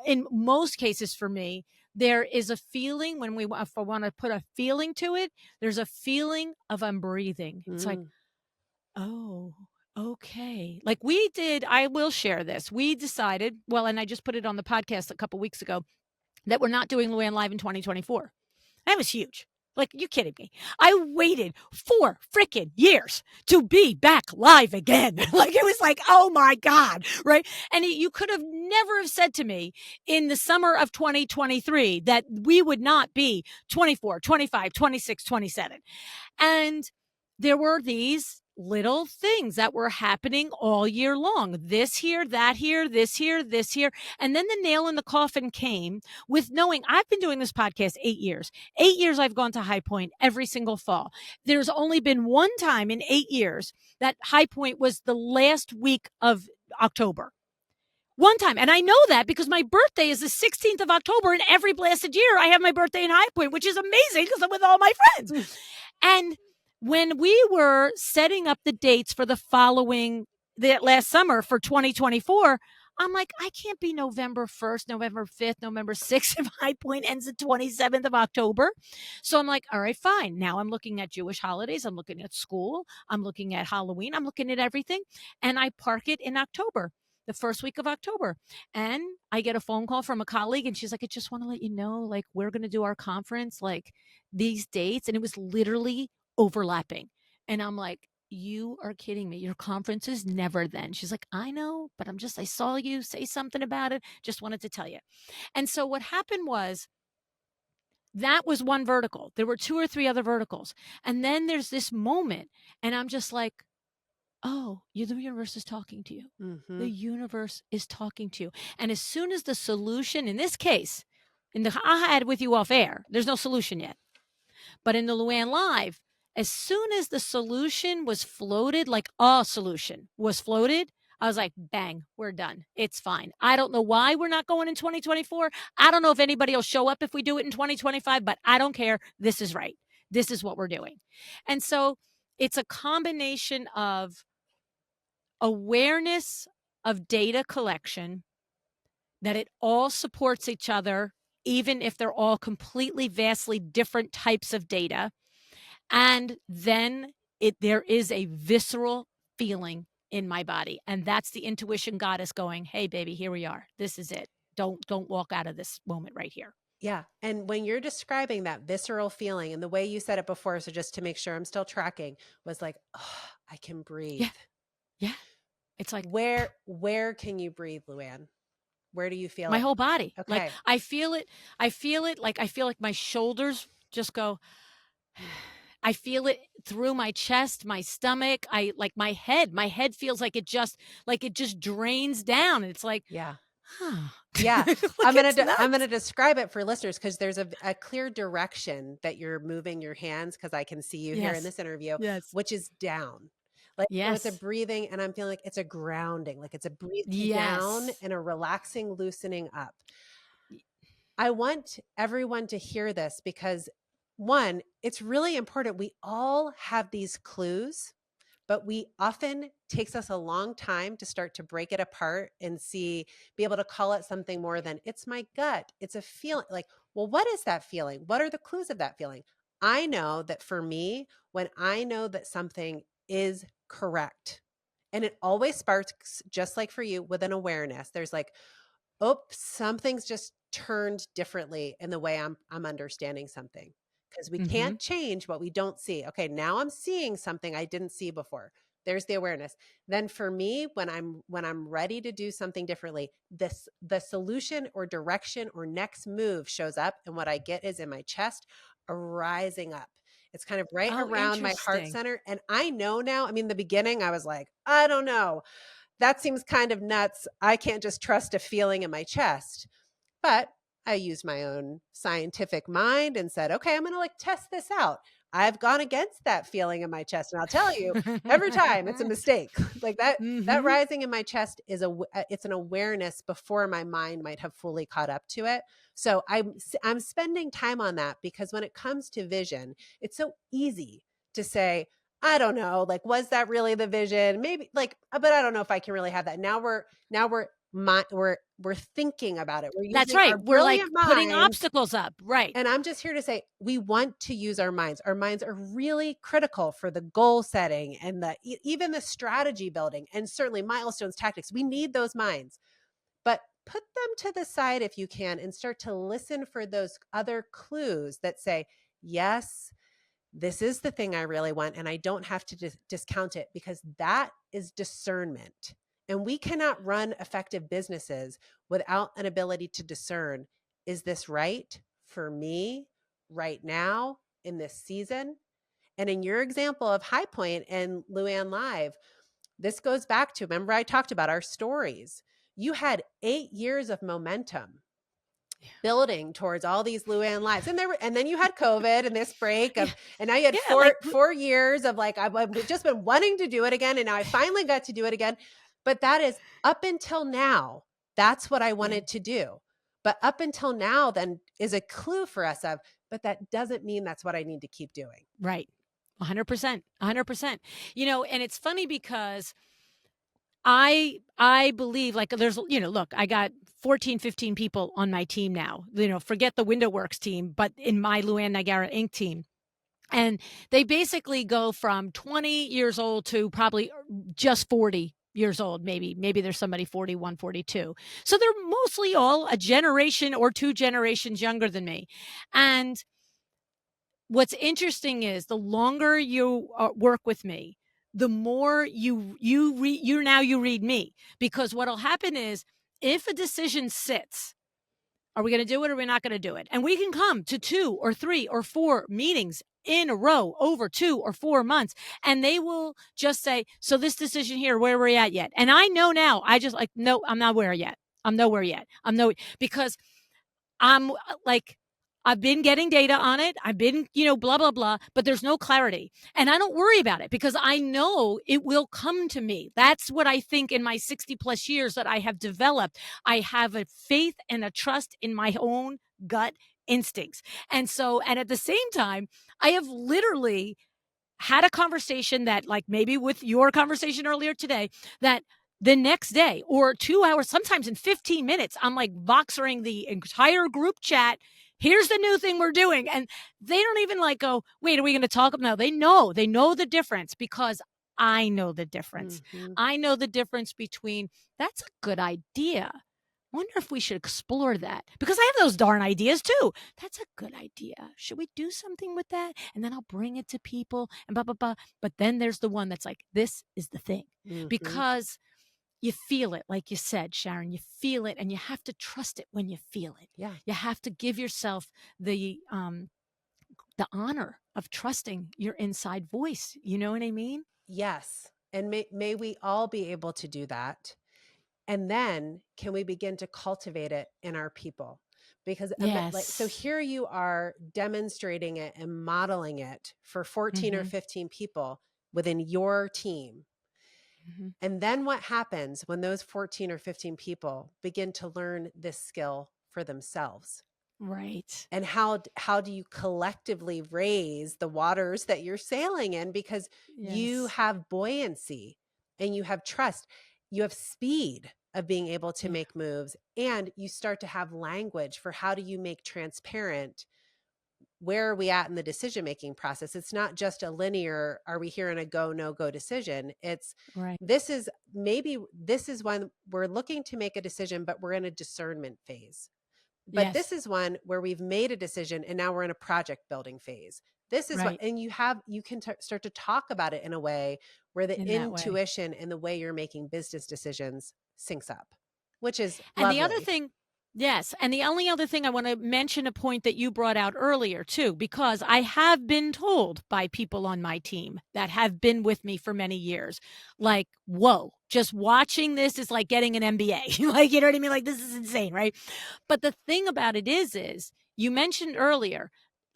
in most cases for me, there is a feeling if I want to put a feeling to it, there's a feeling of I'm breathing. It's like, oh, okay. Like I will share this. We decided, and I just put it on the podcast a couple weeks ago, that we're not doing Luann Live in 2024. That was huge. Like, you kidding me? I waited 4 freaking years to be back live again. Like, it was like, oh my God, right? And you could have never have said to me in the summer of 2023 that we would not be 24, 25, 26, 27. And there were these little things that were happening all year long. This here, that here, this here, this here. And then the nail in the coffin came with knowing I've been doing this podcast 8 years. 8 years I've gone to High Point every single fall. There's only been one time in 8 years that High Point was the last week of October. One time. And I know that because my birthday is the 16th of October, and every blasted year I have my birthday in High Point, which is amazing because I'm with all my friends. And when we were setting up the dates for the following that last summer for 2024, I'm like, I can't be November 1st, November 5th, November 6th if High Point ends the 27th of October. So I'm like, all right, fine. Now I'm looking at Jewish holidays. I'm looking at school. I'm looking at Halloween. I'm looking at everything. And I park it in October, the first week of October. And I get a phone call from a colleague and she's like, I just want to let you know, like, we're going to do our conference, like these dates. And it was literally overlapping. And I'm like, you are kidding me. Your conference is never then. She's like, I know, but I saw you say something about it. Just wanted to tell you. And so what happened was that was one vertical. There were two or three other verticals. And then there's this moment, and I'm just like, oh, the universe is talking to you. Mm-hmm. The universe is talking to you. And as soon as the solution, in this case, I had with you off air, there's no solution yet. But in the Luann Live, as soon as the solution was floated, like a solution was floated, I was like, bang, we're done. It's fine. I don't know why we're not going in 2024. I don't know if anybody will show up if we do it in 2025, but I don't care. This is right. This is what we're doing. And so it's a combination of awareness of data collection, that it all supports each other, even if they're all completely, vastly different types of data. And then there is a visceral feeling in my body. And that's the intuition goddess going, hey, baby, here we are. This is it. Don't walk out of this moment right here. Yeah. And when you're describing that visceral feeling and the way you said it before, so just to make sure I'm still tracking, was like, oh, I can breathe. Yeah. Yeah. It's like, Where can you breathe, Luann? Where do you feel my it? whole body. Okay. Like I feel it like I feel like my shoulders just go. I feel it through my chest, my stomach. I like my head feels like it just drains down. It's like, Yeah. huh. Yeah. Like, I'm it's going to nuts. describe it for listeners because there's a clear direction that you're moving your hands, because I can see you here in Yes. this interview, Yes. which is down. Like, so it's a Yes. breathing, and I'm feeling like it's a grounding, like it's a breathing down Yes. and a relaxing, loosening up. I want everyone to hear this because, one, it's really important. We all have these clues, but we often takes us a long time to start to break it apart and be able to call it something more than it's my gut. It's a feeling. Like, well, what is that feeling? What are the clues of that feeling? I know that for me, when I know that something is correct, and it always sparks, just like for you, with an awareness, there's like, oh, something's just turned differently in the way I'm understanding something, because we Mm-hmm. can't change what we don't see. Okay, now I'm seeing something I didn't see before. There's the awareness. Then for me, when I'm ready to do something differently, the solution or direction or next move shows up, and what I get is in my chest, a rising up. It's kind of right Oh, around my heart interesting. center. And I know now, I mean, in the beginning, I was like, I don't know, that seems kind of nuts. I can't just trust a feeling in my chest. But I used my own scientific mind and said, okay, I'm going to like test this out. I've gone against that feeling in my chest. And I'll tell you, every time it's a mistake. Like that Mm-hmm. rising in my chest it's an awareness before my mind might have fully caught up to it. So I'm spending time on that, because when it comes to vision, it's so easy to say, I don't know, like, was that really the vision? Maybe, like, but I don't know if I can really have that. Now we're thinking about it. We're That's using right. our We're like brilliant putting minds. obstacles up. Right. And I'm just here to say, we want to use our minds. Our minds are really critical for the goal setting and even the strategy building, and certainly milestones, tactics. We need those minds, but put them to the side if you can, and start to listen for those other clues that say, yes, this is the thing I really want, and I don't have to discount it, because that is discernment. And we cannot run effective businesses without an ability to discern, is this right for me right now in this season? And in your example of High Point and Luann Live, this goes back to, remember I talked about our stories. You had 8 years of momentum building towards all these Luann lives. And then you had COVID and this break Yeah. of, and now you had Yeah. Like, 4 years of like, I've just been wanting to do it again. And now I finally got to do it again. But that is, up until now, that's what I yeah. wanted to do. But up until now then is a clue for us of, but that doesn't mean that's what I need to keep doing. Right. 100%. 100%. And it's funny because I believe, like, there's, look, I got 14, 15 people on my team now. Forget the Window Works team, but in my Luann Nigara Inc. team. And they basically go from 20 years old to probably just 40 years old. Maybe there's somebody 41, 42. So they're mostly all a generation or two generations younger than me. And what's interesting is the longer you work with me, the more you read me, because what'll happen is, if a decision sits, are we going to do it or are we not going to do it? And we can come to 2 or 3 or 4 meetings in a row over 2 or 4 months, and they will just say, so this decision here, where are we at yet? And I know now, I just like, no, I'm not where yet. I'm nowhere yet. Because I'm like, I've been getting data on it. I've been, blah, blah, blah, but there's no clarity. And I don't worry about it because I know it will come to me. That's what I think in my 60 plus years that I have developed. I have a faith and a trust in my own gut instincts. And at the same time, I have literally had a conversation that, like maybe with your conversation earlier today, that the next day or 2 hours, sometimes in 15 minutes, I'm like voxering the entire group chat. Here's the new thing we're doing. And they don't even like go, wait, are we going to talk? No, they know the difference, because I know the difference. Mm-hmm. I know the difference between, that's a good idea. Wonder if we should explore that, because I have those darn ideas too. That's a good idea. Should we do something with that? And then I'll bring it to people and blah, blah, blah. But then there's the one that's like, this is the thing, Mm-hmm. because you feel it. Like you said, Sharon, you feel it, and you have to trust it when you feel it. Yeah. You have to give yourself the honor of trusting your inside voice. You know what I mean? Yes. And may we all be able to do that. And then can we begin to cultivate it in our people? Because so Yes. here you are demonstrating it and modeling it for 14 or Mm-hmm. 15 people within your team. Mm-hmm. And then what happens when those 14 or 15 people begin to learn this skill for themselves? Right. And how do you collectively raise the waters that you're sailing in? Because you Yes. have buoyancy and you have trust, you have speed of being able to Yeah. make moves, and you start to have language for how do you make transparent, where are we at in the decision making process. It's not just a linear, are we here in a go no go decision. It's Right. this is when we're looking to make a decision, but we're in a discernment phase. But this Yes. is one where we've made a decision and now we're in a project building phase. This is what, Right. and you can start to talk about it in a way where the In that way. intuition and the way you're making business decisions syncs up, which is And the other lovely. thing, yes. And the only other thing, I want to mention a point that you brought out earlier, too, because I have been told by people on my team that have been with me for many years, like, whoa, just watching this is like getting an MBA. Like, you know what I mean? Like, this is insane, right? But the thing about it is you mentioned earlier,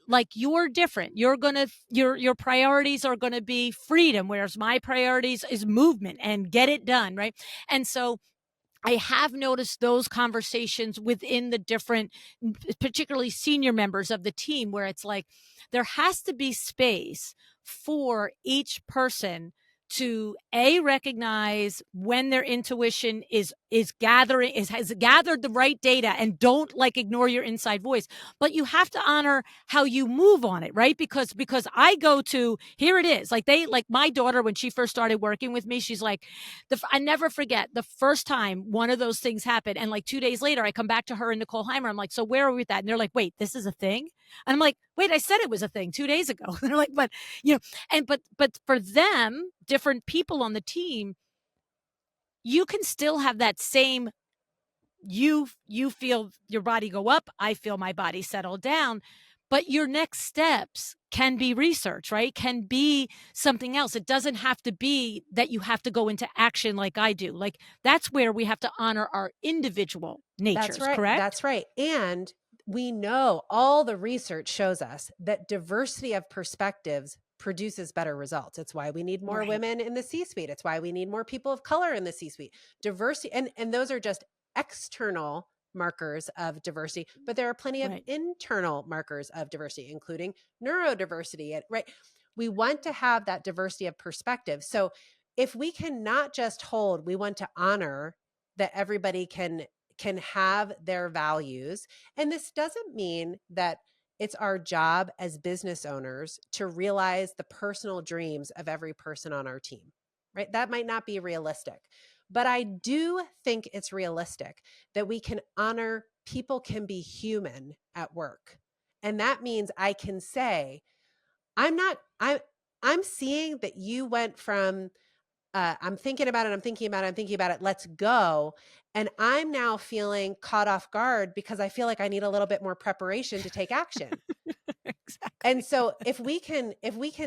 like, you're different. Your priorities are going to be freedom, whereas my priorities is movement and get it done, right? And so I have noticed those conversations within the different, particularly senior members of the team, where it's like there has to be space for each person to recognize when their intuition is gathering, has gathered the right data, and don't like ignore your inside voice. But you have to honor how you move on it, right? Because I go to, here it is, like, my daughter, when she first started working with me, she's like, I never forget the first time one of those things happened. And like 2 days later, I come back to her and Nicole Heimer. I'm like, so where are we with that? And they're like, wait, this is a thing? And I'm like, wait, I said it was a thing 2 days ago. And they're like, but, but for them, different people on the team, you can still have that same, you feel your body go up, I feel my body settle down, but your next steps can be research, right? Can be something else. It doesn't have to be that you have to go into action like I do. Like, that's where we have to honor our individual That's natures, right. correct? That's right. And we know all the research shows us that diversity of perspectives produces better results. It's why we need more Right. women in the C-suite. It's why we need more people of color in the C-suite. Diversity, and those are just external markers of diversity, but there are plenty of Right. internal markers of diversity, including neurodiversity. Right. We want to have that diversity of perspective. So if we can not just hold, we want to honor that everybody can have their values. And this doesn't mean that it's our job as business owners to realize the personal dreams of every person on our team, right? That might not be realistic. But I do think it's realistic that we can honor people can be human at work. And that means I can say, I'm seeing that you went from I'm thinking about it, I'm thinking about it, I'm thinking about it, let's go. And I'm now feeling caught off guard because I feel like I need a little bit more preparation to take action. Exactly. And so if we can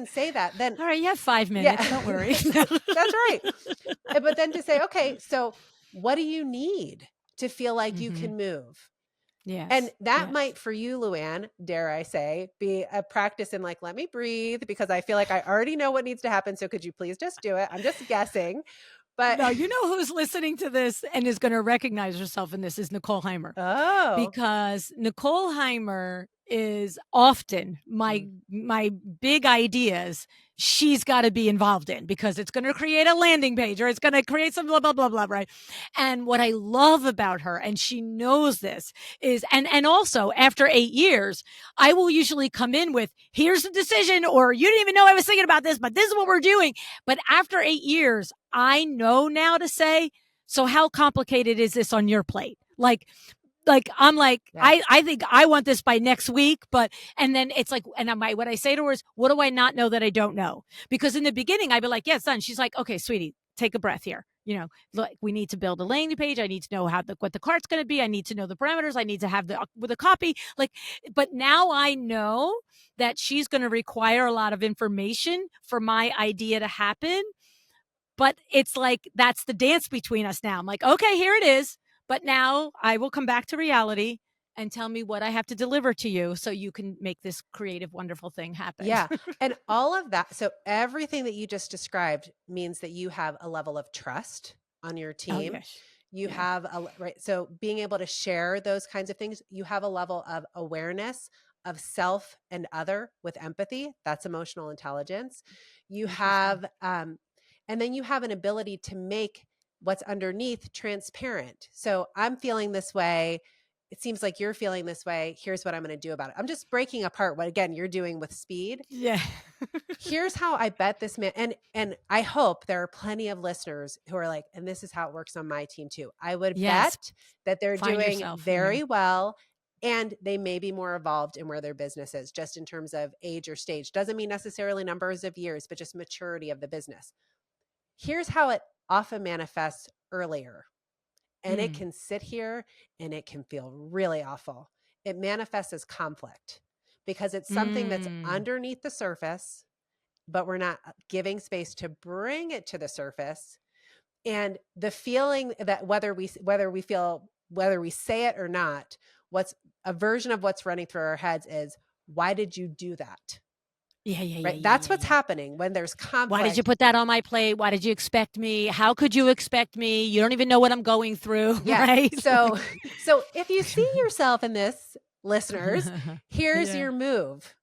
say that, then all right, you have 5 minutes. Don't worry. That's right. But then to say, okay, so what do you need to feel like you can move? Yes. And that might for you, Luann, dare I say, be a practice in like, let me breathe because I feel like I already know what needs to happen. So could you please just do it? I'm just guessing. But no, you know who's listening to this and is going to recognize herself in this is Nicole Heimer. Oh. Because Nicole Heimer is often my big ideas she's got to be involved in because it's going to create a landing page or it's going to create some blah, blah, blah, blah, right? And what I love about her, and she knows this, is, and also after 8 years, I will usually come in with, here's the decision, or you didn't even know I was thinking about this, but this is what we're doing. But after 8 years, I know now to say, so how complicated is this on your plate? I'm like, yeah. I think I want this by next week, and then it's like, and what I say to her is, what do I not know that I don't know? Because in the beginning, I'd be like, yeah, it's done. She's like, okay, sweetie, take a breath here. Look, we need to build a landing page. I need to know what the cart's going to be. I need to know the parameters. I need to have with a copy. But now I know that she's going to require a lot of information for my idea to happen. But it's like, that's the dance between us now. I'm like, okay, here it is. But now I will come back to reality and tell me what I have to deliver to you so you can make this creative, wonderful thing happen. Yeah. And all of that. So everything that you just described means that you have a level of trust on your team. Oh, yes. You have right. So being able to share those kinds of things, you have a level of awareness of self and other with empathy. That's emotional intelligence. You have, and then you have an ability to make what's underneath transparent. So I'm feeling this way. It seems like you're feeling this way. Here's what I'm going to do about it. I'm just breaking apart what, again, you're doing with speed. Yeah. Here's how I bet this man, and I hope there are plenty of listeners who are like, and this is how it works on my team too. I would bet that they're doing very well, and they may be more evolved in where their business is, just in terms of age or stage. Doesn't mean necessarily numbers of years, but just maturity of the business. Here's how it often manifests earlier. And it can sit here and it can feel really awful. It manifests as conflict because it's something that's underneath the surface, but we're not giving space to bring it to the surface. And the feeling that whether we say it or not, what's a version of what's running through our heads is, why did you do that? Yeah. Right. That's what's happening when there's conflict. Why did you put that on my plate? Why did you expect me? How could you expect me? You don't even know what I'm going through. Yeah. Right. So if you see yourself in this, listeners, here's your move.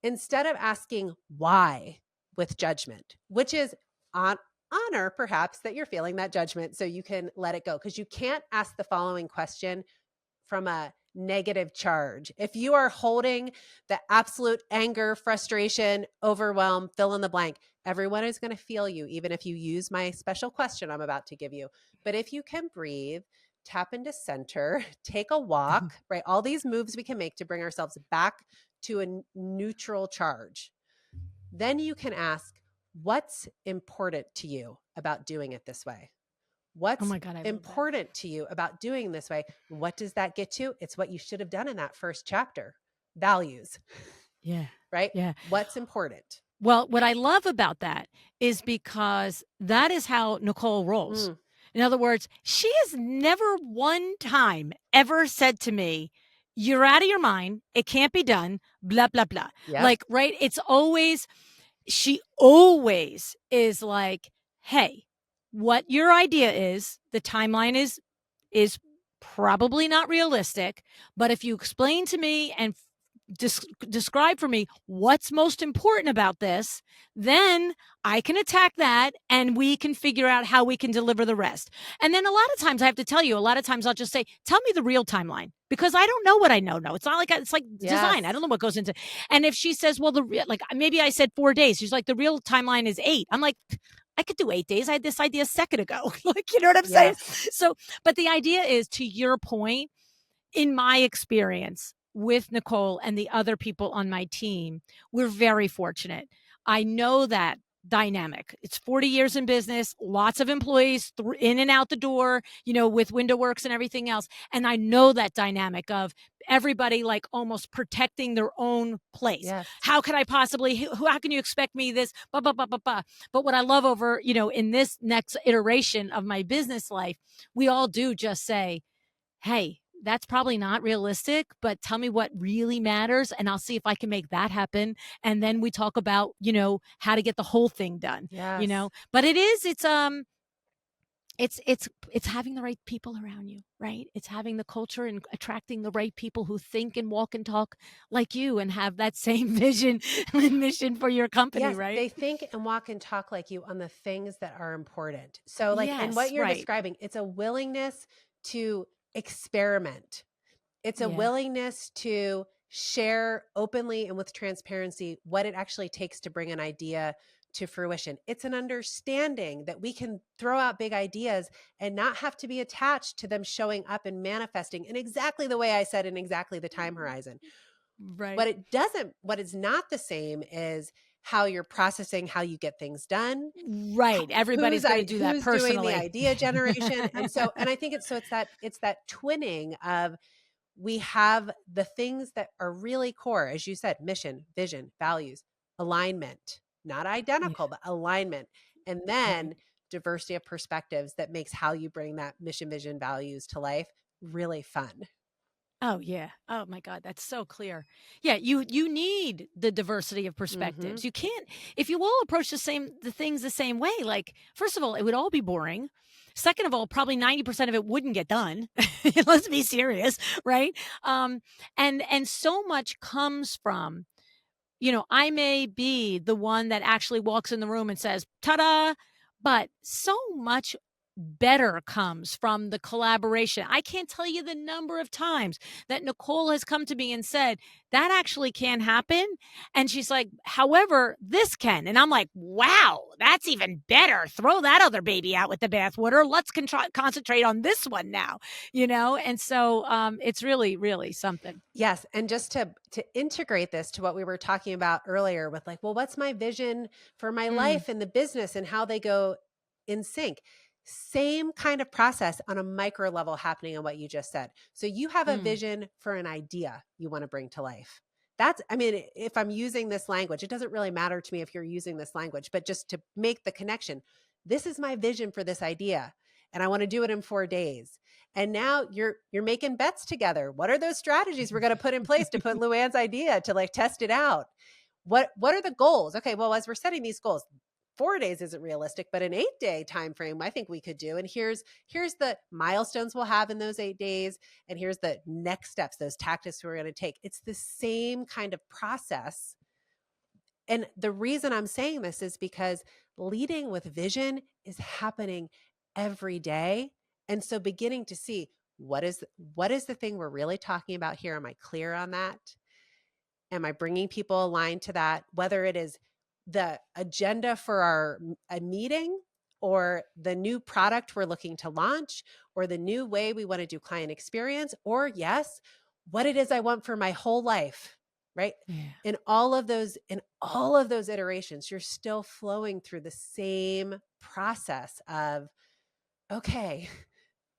Instead of asking why with judgment, which is honor perhaps that you're feeling that judgment so you can let it go. Because you can't ask the following question from a negative charge. If you are holding the absolute anger, frustration, overwhelm, fill in the blank, everyone is going to feel you, even if you use my special question I'm about to give you. But if you can breathe, tap into center, take a walk, right? All these moves we can make to bring ourselves back to a neutral charge. Then you can ask, what's important to you about doing it this way? What's important to you about doing this way? What does that get to? It's what you should have done in that first chapter. Values. Yeah. Right? Yeah. What's important? Well, what I love about that is because that is how Nicole rolls. In other words, she has never one time ever said to me, you're out of your mind. It can't be done. Blah, blah, blah. Yep. Right. She always is like, hey, what your idea is, the timeline is probably not realistic, but if you explain to me and describe for me what's most important about this, then I can attack that and we can figure out how we can deliver the rest. And then a lot of times I have to tell you, a lot of times I'll just say, tell me the real timeline because I don't know what I know. No, it's not like it's like design. I Yes. don't know what goes into. And if she says, well, like maybe I said 4 days, she's like, the real timeline is 8. I'm like, I could do 8 days. I had this idea a second ago. Like, you know what I'm saying? Yes. So, but the idea is, to your point, in my experience with Nicole and the other people on my team, we're very fortunate. I know that dynamic. It's 40 years in business, lots of employees in and out the door, with window works and everything else. And I know that dynamic of everybody like almost protecting their own place. Yes. How could I possibly, how can you expect me this, blah, blah, blah, blah, blah. But what I love over, in this next iteration of my business life, we all do just say, hey, that's probably not realistic, but tell me what really matters and I'll see if I can make that happen. And then we talk about, how to get the whole thing done, Yes. but it's having the right people around you, right? It's having the culture and attracting the right people who think and walk and talk like you and have that same vision and mission for your company, Yes, right? they think and walk and talk like you on the things that are important. So like, and what Yes, you're right. describing, it's a willingness to experiment. It's a Yeah. willingness to share openly and with transparency what it actually takes to bring an idea to fruition. It's an understanding that we can throw out big ideas and not have to be attached to them showing up and manifesting in exactly the way I said in exactly the time horizon. Right. What is not the same is how you're processing how you get things done, Right. Everybody's going to do that who's doing the personally. idea generation. And I think it's that twinning of, we have the things that are really core, as you said, mission, vision, values, alignment, not Yeah. identical, but alignment. And Right. then diversity of perspectives that makes how you bring that mission, vision, values to life really fun. Oh, yeah. Oh my God, that's so clear. Yeah, you need the diversity of Mm-hmm. perspectives. You can't, if you all approach the things the same way, like, first of all, it would all be boring. Second of all, probably 90% of it wouldn't get done. Let's be serious, right? Um, and so much comes from, I may be the one that actually walks in the room and says, ta-da, but so much better comes from the collaboration. I can't tell you the number of times that Nicole has come to me and said, that actually can happen. And she's like, however, this can. And I'm like, wow, that's even better. Throw that other baby out with the bathwater. Let's concentrate on this one now, And so it's really, really something. Yes, and just to integrate this to what we were talking about earlier with like, well, what's my vision for my Mm, life and the business and how they go in sync? Same kind of process on a micro level happening in what you just said. So you have a mm, vision for an idea you want to bring to life. That's, I mean, if I'm using this language, it doesn't really matter to me if you're using this language, but just to make the connection, this is my vision for this idea. And I want to do it in 4 days. And now you're making bets together. What are those strategies we're going to put in place to put Luann's idea to like test it out? What are the goals? Okay, well, as we're setting these goals, 4 days isn't realistic, but an 8-day time frame I think we could do. And here's the milestones we'll have in those 8 days, and here's the next steps, those tactics we're going to take. It's the same kind of process. And the reason I'm saying this is because leading with vision is happening every day. And so beginning to see what is the thing we're really talking about here? Am I clear on that? Am I bringing people aligned to that? Whether it is the agenda for a meeting, or the new product we're looking to launch, or the new way we want to do client experience, or yes, what it is I want for my whole life, right? yeah. In all of those iterations, you're still flowing through the same process of, okay,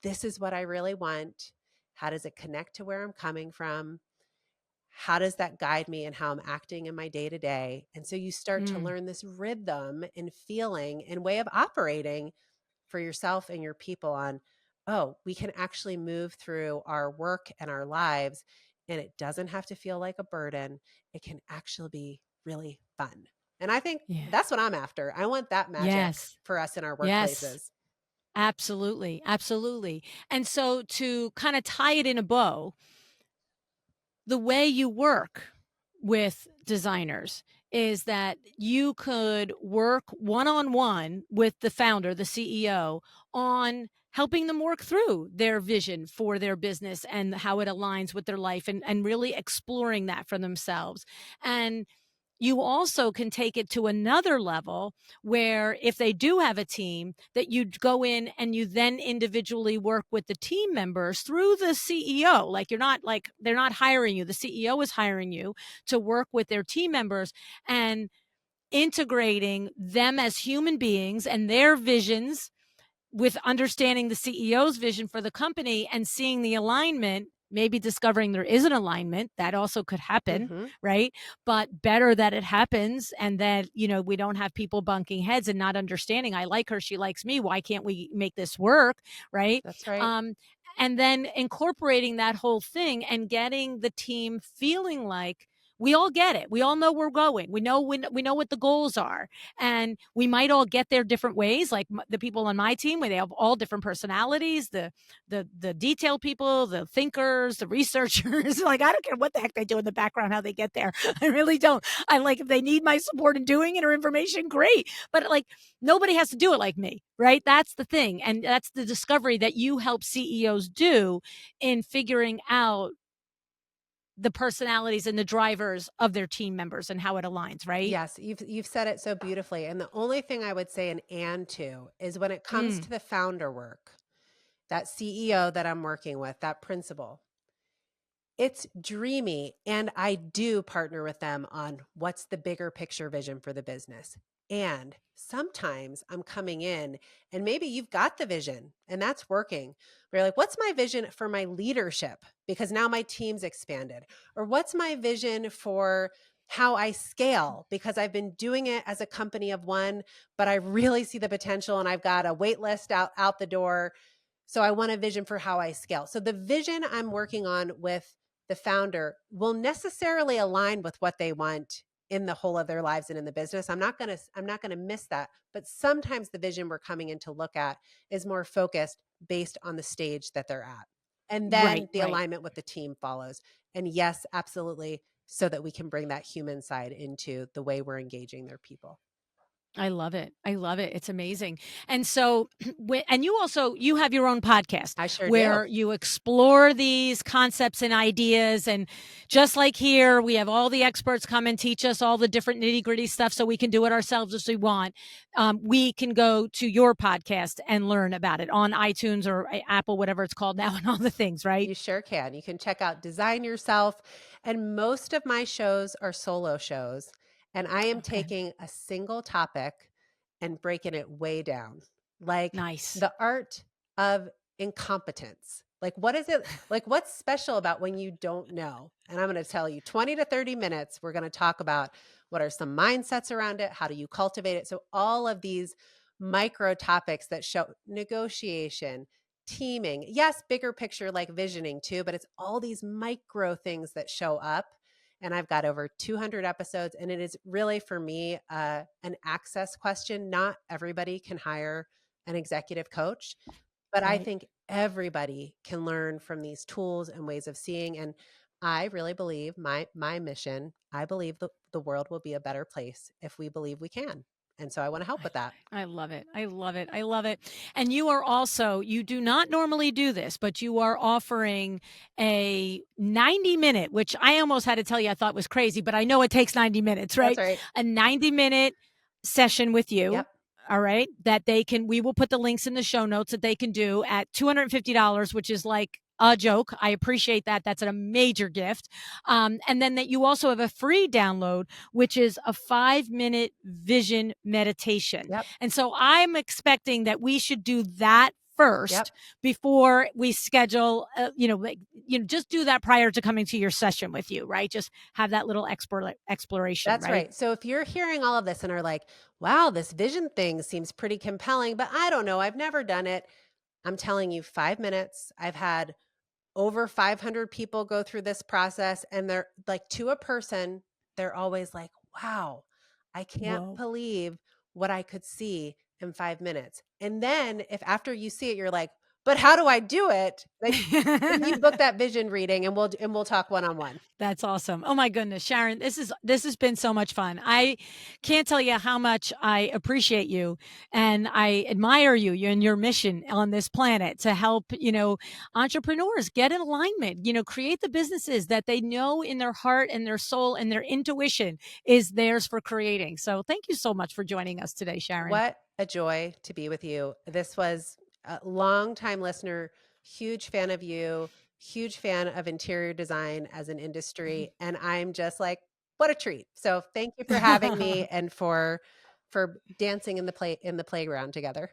this is what I really want. How does it connect to where I'm coming from? How does that guide me and how I'm acting in my day to day? And so you start to Mm, learn this rhythm and feeling and way of operating for yourself and your people on, oh, we can actually move through our work and our lives, and it doesn't have to feel like a burden. It can actually be really fun. And I think yeah. that's what I'm after. I want that magic Yes. for us in our Yes. workplaces. Absolutely. Absolutely. And so, to kind of tie it in a bow, the way you work with designers is that you could work one-on-one with the founder, the CEO, on helping them work through their vision for their business and how it aligns with their life, and really exploring that for themselves. And you also can take it to another level where if they do have a team, that you go in and you then individually work with the team members through the CEO. Like, you're not like, they're not hiring you. The CEO is hiring you to work with their team members and integrating them as human beings and their visions with understanding the CEO's vision for the company and seeing the alignment, maybe discovering there is an alignment. That also could happen, Mm-hmm. right? But better that it happens, and that, we don't have people bunking heads and not understanding. I like her, she likes me. Why can't we make this work? Right. That's right. Um, and then incorporating that whole thing and getting the team feeling like we all get it. We all know we're going. We know what the goals are, and we might all get there different ways. Like the people on my team, where they have all different personalities, the detailed people, the thinkers, the researchers. Like, I don't care what the heck they do in the background, how they get there. I really don't. I like, if they need my support in doing it or information, great. But like, nobody has to do it like me, right? That's the thing. And that's the discovery that you help CEOs do in figuring out the personalities and the drivers of their team members and how it aligns, right? Yes, you've said it so beautifully. And the only thing I would say an and to is when it comes Mm, to the founder work, that CEO that I'm working with, that principal, it's dreamy. And I do partner with them on what's the bigger picture vision for the business. And sometimes I'm coming in and maybe you've got the vision and that's working. But you're like, what's my vision for my leadership? Because now my team's expanded. Or what's my vision for how I scale? Because I've been doing it as a company of one, but I really see the potential and I've got a wait list out the door. So I want a vision for how I scale. So the vision I'm working on with the founder will necessarily align with what they want in the whole of their lives and in the business. I'm not going to miss that. But sometimes the vision we're coming in to look at is more focused based on the stage that they're at. And right, then the right. alignment with the team follows. And yes, absolutely, so that we can bring that human side into the way we're engaging their people. I love it. I love it. It's amazing. And so, and you have your own podcast I sure do. where you explore these concepts and ideas. And just like here, we have all the experts come and teach us all the different nitty gritty stuff so we can do it ourselves as we want. We can go to your podcast and learn about it on iTunes or Apple, whatever it's called now, and all the things, right? You sure can. You can check out Design Yourself. And most of my shows are solo shows. And I am Okay. taking a single topic and breaking it way down. Like Nice. the art of incompetence. Like, what is it? Like, what's special about when you don't know? And I'm going to tell you 20 to 30 minutes. We're going to talk about what are some mindsets around it? How do you cultivate it? So, all of these micro topics that show negotiation, teaming. Yes, bigger picture like visioning too, but it's all these micro things that show up. And I've got over 200 episodes. And it is really, for me, an access question. Not everybody can hire an executive coach, but I Right. think everybody can learn from these tools and ways of seeing. And I really believe my mission, I believe the world will be a better place if we believe we can. And so I want to help with that. I love it. I love it. I love it. And you are also, you do not normally do this, but you are offering a 90-minute, which I almost had to tell you I thought was crazy, but I know it takes 90 minutes, That's right? right. A 90-minute session with you. Yep. All right. That we will put the links in the show notes that they can do at $250, which is like a joke. I appreciate that. That's a major gift. And then that you also have a free download, which is a 5-minute vision meditation. Yep. And so I'm expecting that we should do that Yep. first before we schedule, just do that prior to coming to your session with you, right? Just have that little exploration, That's right? right. So if you're hearing all of this and are like, wow, this vision thing seems pretty compelling, but I don't know, I've never done it. I'm telling you, 5 minutes. I've had over 500 people go through this process, and they're like, to a person, they're always like, wow, I can't Whoa. believe what I could see in 5 minutes. And then if after you see it, you're like, but how do I do it? Like, then you book that vision reading and we'll talk one-on-one. That's awesome. Oh my goodness, Sharon, this has been so much fun. I can't tell you how much I appreciate you and I admire you and your mission on this planet to help, entrepreneurs get in alignment, create the businesses that they know in their heart and their soul and their intuition is theirs for creating. So thank you so much for joining us today, Sharon. What a joy to be with you. This was a long-time listener, huge fan of you, huge fan of interior design as an industry, and I'm just like, what a treat. So thank you for having me and for dancing in the playground together.